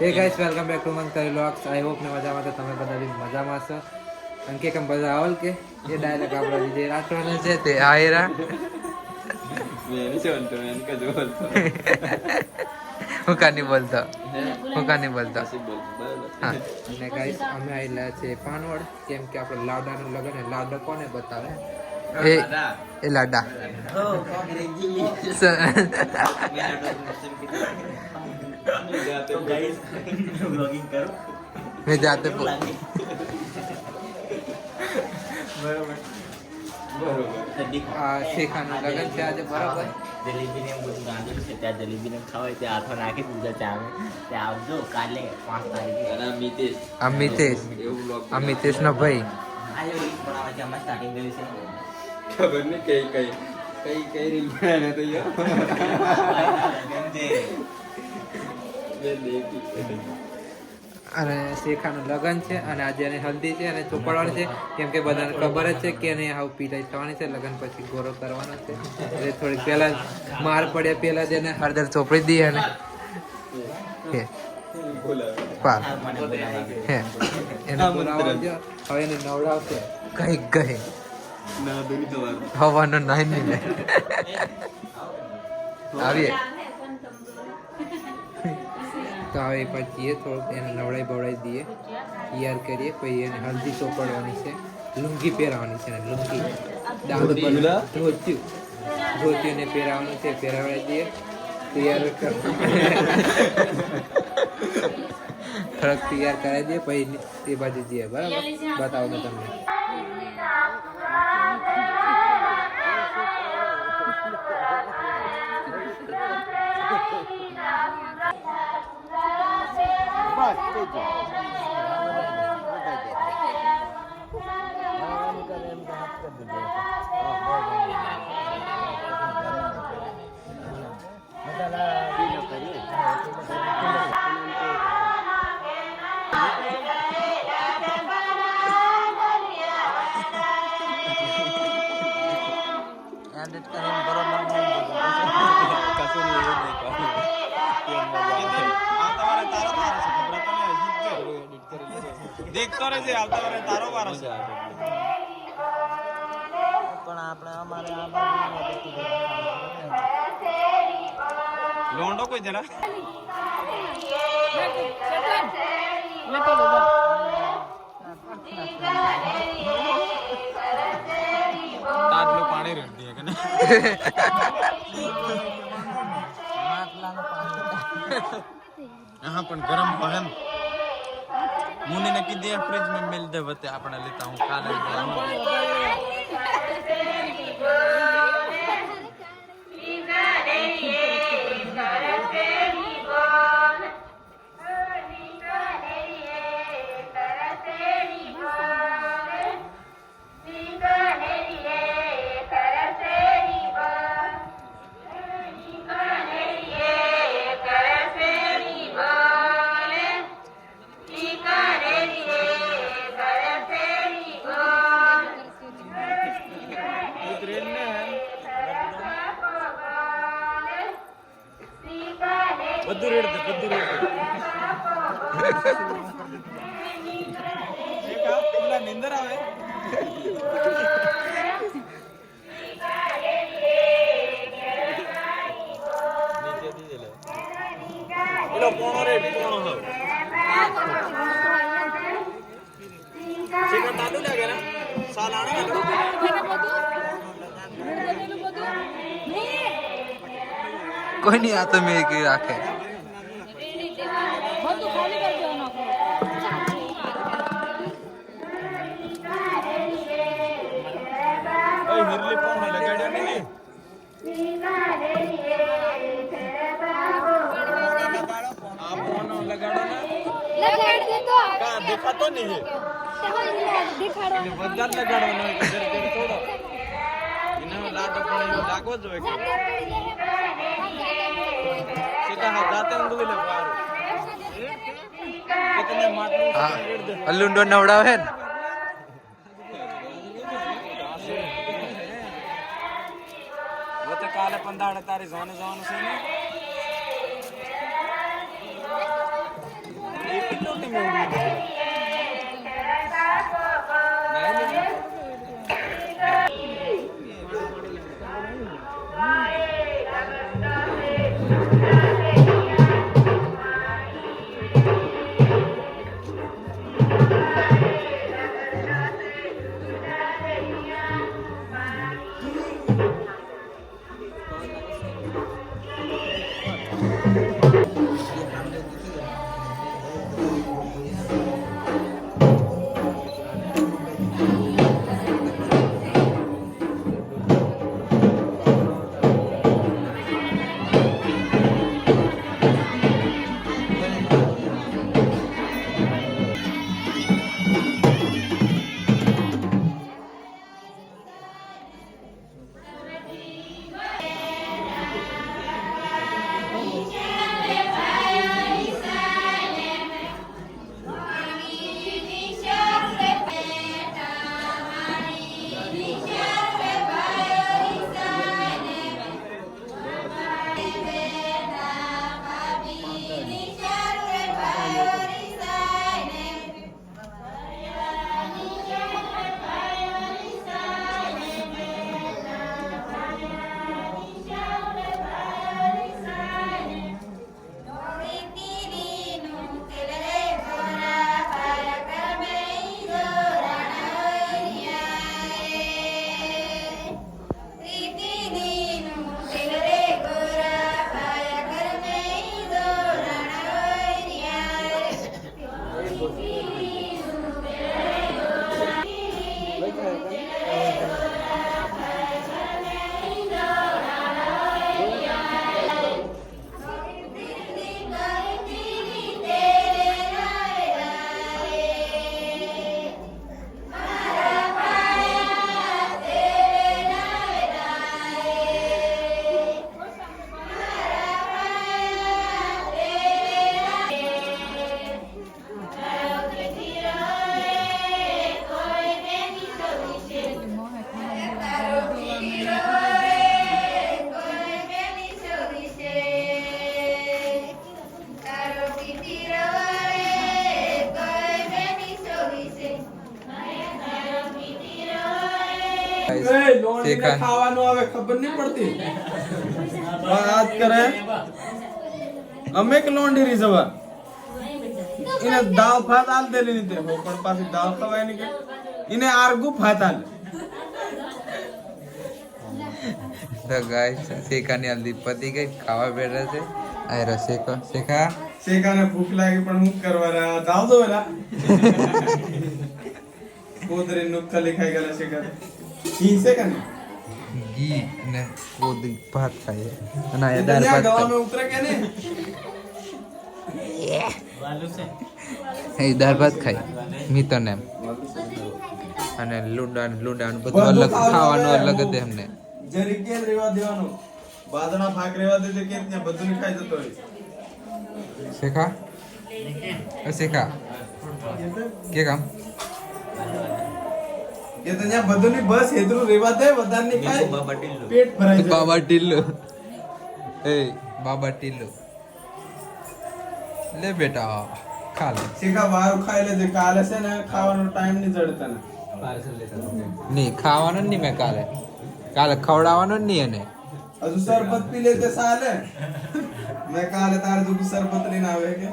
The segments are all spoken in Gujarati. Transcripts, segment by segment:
હે guys welcome back to Mantri vlogs I hope ને મજામાં તો તમે બધા બી મજામાં છો અંકે કમ બધા આવલ કે એ ડાયલોગ આપણો જે રાઠવાનો છે તે આયરા મેં જોલતો મેં કે જોલતો હું કાની બોલતો બરાબર હા અને ગાઈસ અમે આયેલા છે પાનવડ કેમ કે આપણે લાડાનું લગન હે લાડો કોને બતાવે એ લાડા तो गाइस व्लॉगिंग करो मैं जाते बरोबर આ શેખાનું લગન છે આજે બરાબર જલેબી ને બધું ગાંધેલું છે ત્યાં જલેબી ને ખાવાય ત્યાં હાથો નાખી દીધા ચામે ત્યાં આવજો કાલે 5 તારીખે અને મિતેશ એવું બ્લોગ અમિતેશ નો ભાઈ આજે રીલ્સ બનાવવા છે અમારે સ્ટાર્ટિંગ કર્યું છે ખબર નહીં કઈ રીલ બનાને તો યાર અને શેખાનું લગન છે અને આજે એની હલ્દી છે અને ચોપડવાનું છે કેમ કે બધાને ખબર જ છે કે એને આવું પીલાઈ થવાની છે લગન પછી ગોરો કરવાનો છે એટલે થોડીક પહેલા માર પડે પહેલા જ એને હળદર ચોપડી દઈએ અને પાર મને બોલાવા હે એને બોલાવજો હવે એને નવડાવશે કઈ ગઈ ના દોરી સવાર હવાનો નાઈ નહીં આવીએ તો હવે પછી થોડુંક એને નવડાઈ બવડાઈ દઈએ તૈયાર કરીએ પછી એને હલ્દી ચોપડવાની છે લુંગી પહેરાવાની છે ને લુંગી ધોતીને પહેરાવાનું છે પહેરાવડાવી દઈએ તૈયાર થોડોક તૈયાર કરાવી દઈએ પછી એ બાજુ જઈએ બરાબર બતાવો મેં તમને દેખતો રહેજે આવતા વારે તારો વારો છે પણ આપણે અમારે લોંડો કોઈ જરા તાજનું પાણી રેડ દે કે हाँ पण गरम बहन मुन्नी ने की दिया फ्रिज में मिल दे बते अपना लेता हूँ खा ले બધું રેડ દે એક આ પેલા નિંદર આવે નીચે થી લે પેલો પોણો રેડ પોણો હવે ચેક તાલુ લાગે ને સાલ આણે કોઈ નહીં આ તો મેં કે રાખે ઓય નિરલી પોણો લગાડ્યો ને આ પોણો લગાડો ને લગાડ દે તો કા દેખાતો નહીં દેખાડો બધા લગાડવાનો જર થોડો એને લાડો પણ લાગવો જોઈએ કે સીધા હાથ જાતે ઊંધું લે બહાર कितने माटलू रेड दे અલ્લુંડો નવડાવે ને वो तो काले पंदाड़े तारी जाने जाने से नहीं ખાવાનું આવે ખબર નહીં પડતી વાત કરે અમે કે લોંડી જવા એને દાવ ભાત આલ દેલી રીતે હો પણ પાછી દાવ ખવાય નહીં કે એને આરગુ ભાત આલ તો ગાઈસ શેકાની હલ્દી પતી ગઈ ખાવા બેઠા છે આ રસેકો શેકા શેકાને ભૂખ લાગી પણ હું કરવા રહ્યા દાવ દો એલા કોદરી નુક્કલી ખાઈ ગયેલા શેકા ઈ શેકા ને ઘી ને કોદી ભાત ખાઈએ અને આ દાળ ભાત ગવામાં ઉતરે કે ને એ દાળ ભાત ખાઈ મિતન એમ અને લુંડા બધું અલગ ખાવાનું અલગ જ એમને જરી કે રેવા દેવાનું બાદણા ભાગ રેવા દે કે ત્યાં બધું ખાઈ જતો હોય શેખા શેખા કે કામ એ તો ત્યાં બધું ની બસ એટલું રેવા દે વધારે નહીં ખાય પેટ ભરાઈ જાય બાબા ટીલ્લો એ બાબા ટીલ્લો લે બેટા ખા લે શેખા બહાર ખાઈ લેજે કાલે છે ને ખાવાનો ટાઈમ નહીં જડતા ને નહીં ખાવાનું નહીં મેં કાલે ખવડાવવાનું નહીં એને હજુ શરબત પી લેતે સાલે મેં કાલે તારે જો શરબત લઈને આવે કે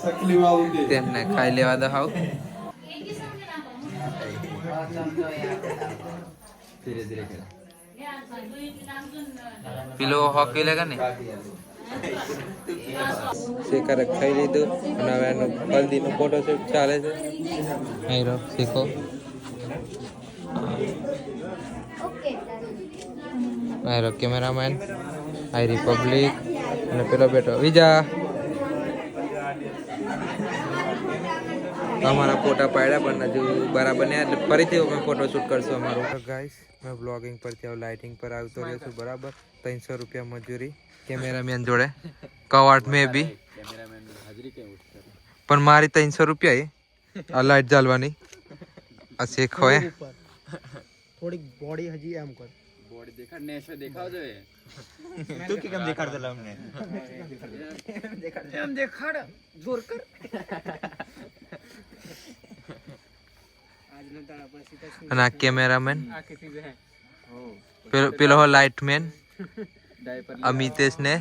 સકલી વાવું દે તેમને ખાઈ લેવા દો હાવ ધીરે ધીરે પેલો હોકી લેગા ને શેખરે ખાઈ લીધું અને હવે એનો હલ્દીનો ફોટોશૂટ ચાલે છે અહીં રહો શીખો અહીં રહો કેમેરામેન આઈ રિપબ્લિક અને પેલો બેટો વિજા અમારા ફોટા પાડ્યા પણ હજુ બરાબર ને એટલે ફરીથી અમે ફોટોશૂટ કરશું અમારું ગાઈસ મેં બ્લોગિંગ પરથી હવે લાઇટિંગ પર આવતો રહ્યો છું બરાબર 300 રૂપિયા મજૂરી કેમેરામેન જોડે કવાટ મે બી પણ મારી 300 રૂપિયા આ લાઈટ ચાલવાની આ શેખો હે થોડીક બોડી હજી એમ કર બોડી દેખાડ નેશો દેખાવ જોઈએ તું કે કેમ દેખાડતો લા અમને એમ દેખાડ જોર કર અને આ કેમેરામેન પેલો લાઇટમેન અમિતેશ ને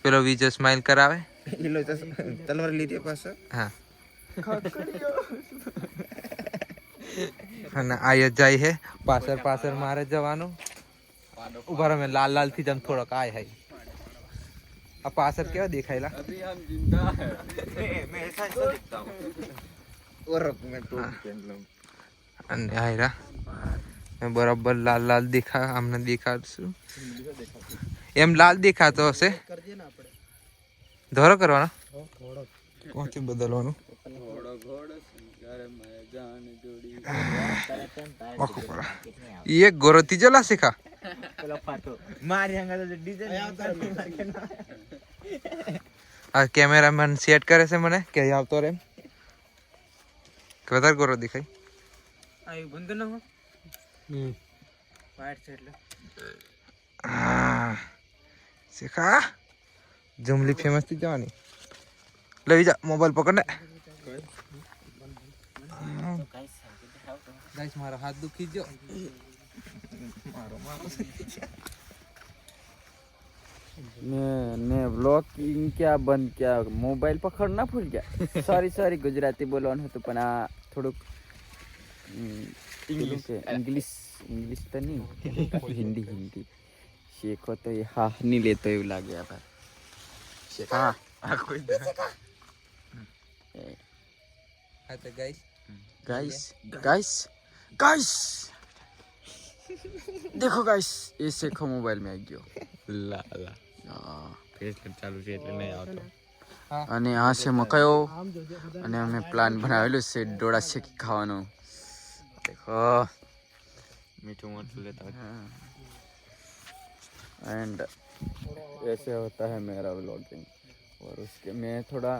પેલો વિજય સ્માઇલ કરાવે ઈલો તલવાર લીધી પાસે હા અને આય જાય હે પાછળ મારે જવાનું ઉભા રહો મેં લાલ લાલ થી જમ થોડોક આય હાય આ પાછળ કેવા દેખાયલા अभी हम जिंदा है मैं ऐसा ऐसा दिखता हूँ और मैं टोपी पहन लूँ અને આયરા મેં બરાબર લાલ લાલ આમને દેખાડશું એમ લાલ દેખાતો હશે ધોરો કરવાનો કોણથી બદલવાનું એક ગોરો ત્રીજો લા શીખા मारी हंगा तो डिजाइन આ કેમેરામેન સેટ કરે છે મને કે અહીં આવતો રે કે વધારે ગોરો દેખાય आयु बंद न हो वाइट साइड ले શીખા જમલી ફેમસ થઈ જવાની લઈ જા મોબાઈલ પકડ ને ગાઈસ મારો હાથ દુખી ગયો ने व्लॉगिंग क्या बंद किया मोबाइल पकड़ना भूल गया सॉरी गुजराती बोलવાનું હતું પણ આ થોડુંક इंग्लिश तो नहीं हिंदी શીખો તો એ હા નહીં લેતો એવું લાગે આ હા હા તો गाइस देखो गाइस ये शेखो मोबाइल में આવી ગયો ચાલુ છે એટલે નહીં આવતો અને આ છે મકાયો અને અમે પ્લાન બનાવેલું છે ડોળા શેકી ખાવાનો देखो मीठू मरचू लेता एंड ऐसे होता है मेरा व्लॉगिंग और उसके में थोड़ा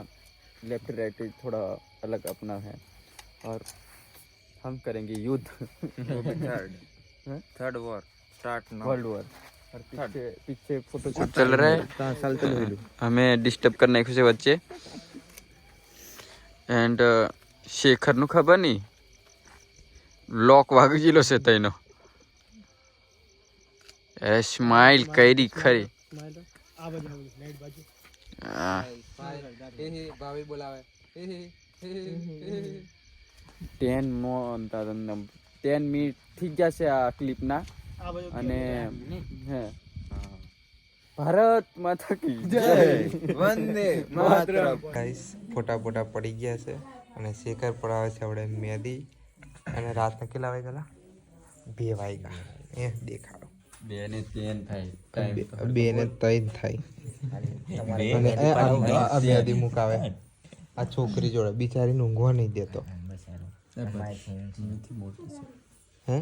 लेफ्ट राइट थोड़ा अलग अपना है और हम करेंगे युद्ध third war start now world war और पीछे फोटो चल रहा है हमें डिस्टर्ब करने से बच्चे एंड शेखर नु खबर नहीं लॉक वागी जिलो से तैनो ए स्माइल कैरी खरी ભાવી બોલાવે 10 મિનિટ થઈ ગયા છે આ ક્લિપના અને હે ભારત માતા કી જય वंदे मातरम ગાઈસ ફોટા પડી ગયા છે અને શેખર પડાવે છે આપણે મેદી અને રાતના કેટલા વાગ્યા 2 વાગ્યા એ દેખાડો 2 ને 3 થાય 2 ને 3 થાય અને આ મેદી મુકાવે આ છોકરી જોડે બિચારીને ઊંઘવા નહીં દેતો હે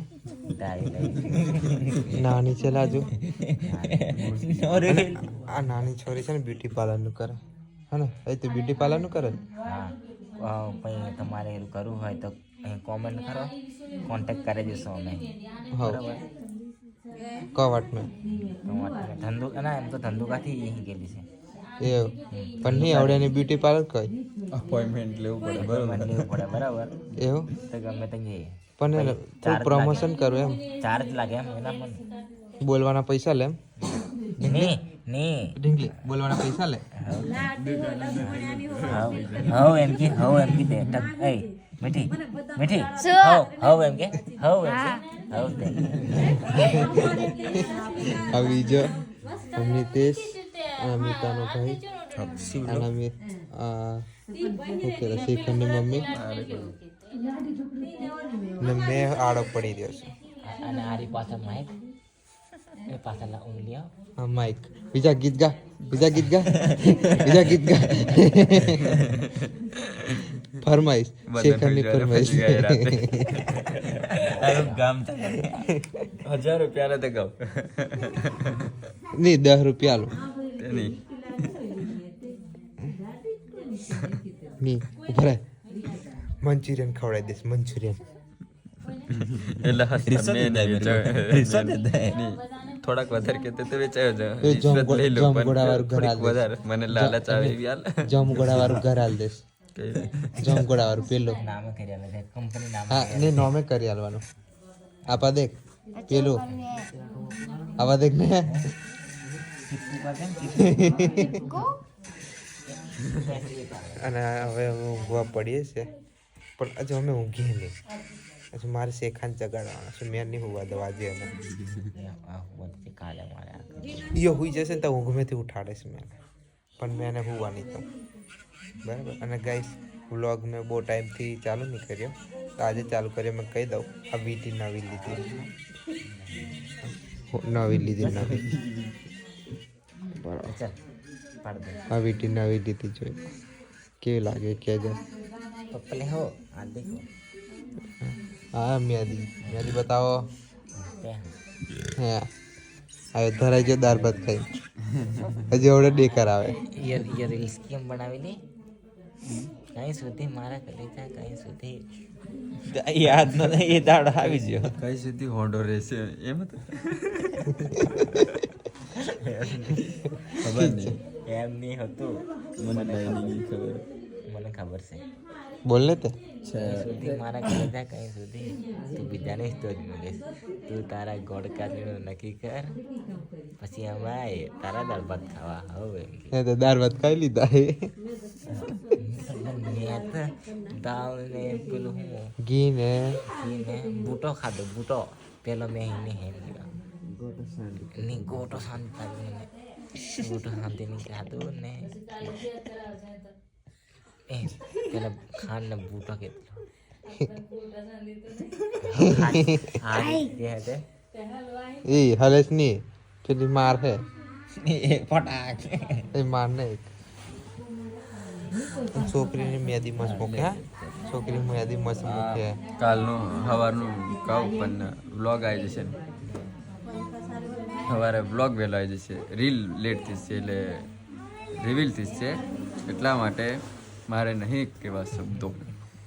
નાની છે લાજો આ નાની છોરી છે ને બ્યુટી પાર્લર નું કરે હે ને એ તો બ્યુટી પાર્લર નું કરે પછી તમારે એવું કરવું હોય તો કોમેન્ટ કરો કોન્ટેક્ટ કરી દેશો અમે હા કવાટ में ધંધો ના એમ તો ધંધુકાથી અહીં ગયેલી છે એ પણ નહીં આવડે ને બ્યુટી પાર્લર કઈ અપોઇન્ટમેન્ટ લેવું પડે બરાબર લેવું પડે બરાબર એવું તો ગમે તે જઈએ પણ પ્રમોશન કરું એમ ચાર્જ લાગે એમ એના પણ બોલવાના પૈસા લે એમ નહીં ઢીંગલી બોલવાના પૈસા લે હવ એમ કે દે ટક એ મીઠી હવ એમ કે હવ દે આવી જો અમિતેશ અમિતાનો ભાઈ અને અમે શેખરની મમ્મી ને મેં આડો પડી રહ્યો છું અને આરી પાછળ માઇક એ પાછળના ઉંગલીઓ હા માઇક બીજા ગીત ગા ફરમાઈશ શેખરની ફરમાઈશ ગામ 1000 રૂપિયા લે તો ગાવ નહીં 10 રૂપિયા લો તેની નહીં ઉભા રહે મંચુરિયન ખવડાવી દઈશ મંચુરિયન એટલે રિસો દે થોડાક વધારે કહેતો તો વેચાયો છે તો રિશ્વત લઈ લો પણ જમગોડાવાળું ઘર થોડીક હાલ દેશ. વધારે મને લાલચ આવે એવી હાલ જમગોડા વાળું ઘર હાલ દેશ જમગોડા વાળું પેલું નામે કરી આલે કંપની નામ હા ને નોમે કરી આલવાનું આપા દેખ પેલું આવા દેખ ને અને હવે અમે ઊંઘવા પડીએ છે પણ હજુ અમે ઊંઘીએ નહીં હજુ મારે શેખાને જગાડવાના છે મેં નહીં હોવા દવા આજે અમે વચ્ચે કાલે મારે યો હુઈ જશે ને તો ઊંઘમેથી ઉઠાડે છે મેં પણ મેં એને હોવા નહીં તો બરાબર અને ગાઈસ વ્લોગ મેં બહુ ટાઈમથી ચાલુ નહીં કર્યો તો આજે ચાલુ કર્યો મેં કહી દઉં આ વીટી નવી લીધી નવી બરાબર ચાલ પાડ દે આ વીટી નવી લીધી જોઈ કેવી લાગે કહેજો પપ્પલે હો આ દેખો હા મેદી બતાવો તે હે હવે ધરાઈ ગયો દાળ ભાત ખાઈ હજી એવડે ડેકર આવે યર રીલ્સ કેમ બનાવેલી કઈ સુધી મારા કલેજા કઈ સુધી યાદ ન એ દાડો આવી ગયો કઈ સુધી હોંડો રહેશે એમ તો ખબર નહીં એમ નહીં હતું મને ડાયરી ખબર મને ખબર છે બોલ ને તે કઈ સુધી મારા કલેજા કઈ સુધી તું બીજાને સ્ટોરી મૂકીશ તું તારા ગોળ કાઢીનું નક્કી કર પછી અમારે તારા દાળ ભાત ખાવા હવે એ તો દાળ ભાત ખાઈ લીધા હે મેં તો દાળ ને પેલું હું ઘી ને ને બૂટો ખાધો બૂટો પેલો મેં એને હેમ લીધો ની ગોટો શાંતિ ગોટો શાંતિ ની ખાધું ને એ પેલા ખાન ને બૂટો કેટલો એ હલેશ ની પેલી માર હે ફટાક એ માર ને છોકરીની મેદી મસ્ત મૂકે હા છોકરી મેદી મસ્ત મૂકે કાલનું સવારનું કહું પણ વ્લોગ આવી જશે સવારે વ્લોગ વહેલો આવી જશે રીલ લેટ થશે એટલે રિવીલ થશે એટલા માટે મારે નહીં કહેવા શબ્દો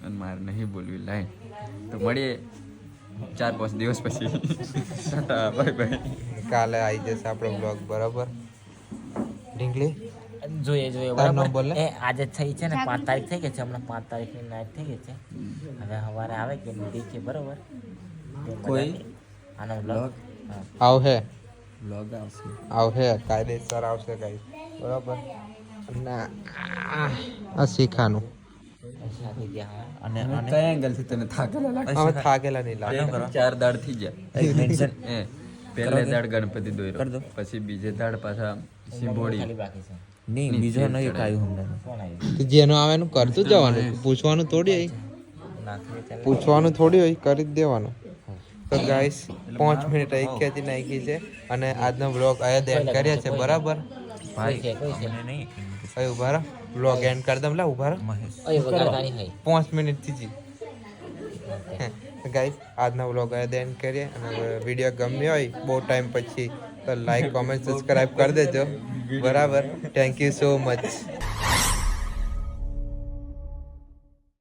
અને મારે નહીં બોલવી લાઈન તો મળીએ 4-5 દિવસ પછી બાય બાય કાલે આવી જશે આપણો બ્લોગ બરાબર ઢીંગલી જોઈએ તારું નામ બોલ બરાબર ને. એ આજે થઈ છે ને 5 તારીખ થઈ ગઈ છે હમણાં 5 તારીખની નાઈટ થઈ ગઈ છે હવે સવારે આવે કે નહીં દેખીએ બરોબર તે મજા કોઈ નહીં. આનો vlog? હા. આવશે વ્લોગ આવશે આવશે કાયદેસર આવશે ગાઈસ બરાબર ના આ શીખાનું પછી આપી ગયા હવે. અને કયા એંગલથી તને થાકેલા લાગે હવે થાકેલા નહીં લાગે 4 દાડ થઈ ગયા મેન્શન એ પહેલે દાડ ગણપતિ દોર્યો પછી બીજે દાડ પાછા સિંભોડી ખાલી બાકી છે નહીં બીજો નહીં કાયું હમણાં કોણ આવ્યું તો જેનું આવે એનું કરતું જવાનું પૂછવાનું થોડી હોય નાખીએ ચાલે પૂછવાનું થોડી હોય કરી જ દેવાનું તો ગાઈસ 5 મિનિટ એક્યાથી નાખી છે અને આજનો વ્લોગ અહીંયા એન્ડ કર્યા છે બરાબર કોઈ છે નહીં હવે ઉભા રહો વ્લોગ એન્ડ કરી દમ લા ઉભા રહો ઓય વગાડતાની હોય 5 મિનિટ થી જી ગાઈસ આજનો વ્લોગ અહીંયા એન્ડ કરીએ અને વિડીયો ગમ્યો હોય બહુ ટાઈમ પછી તો લાઈક કોમેન્ટ સબસ્ક્રાઇબ કરી દેજો બરાબર થેન્ક યુ સો મચ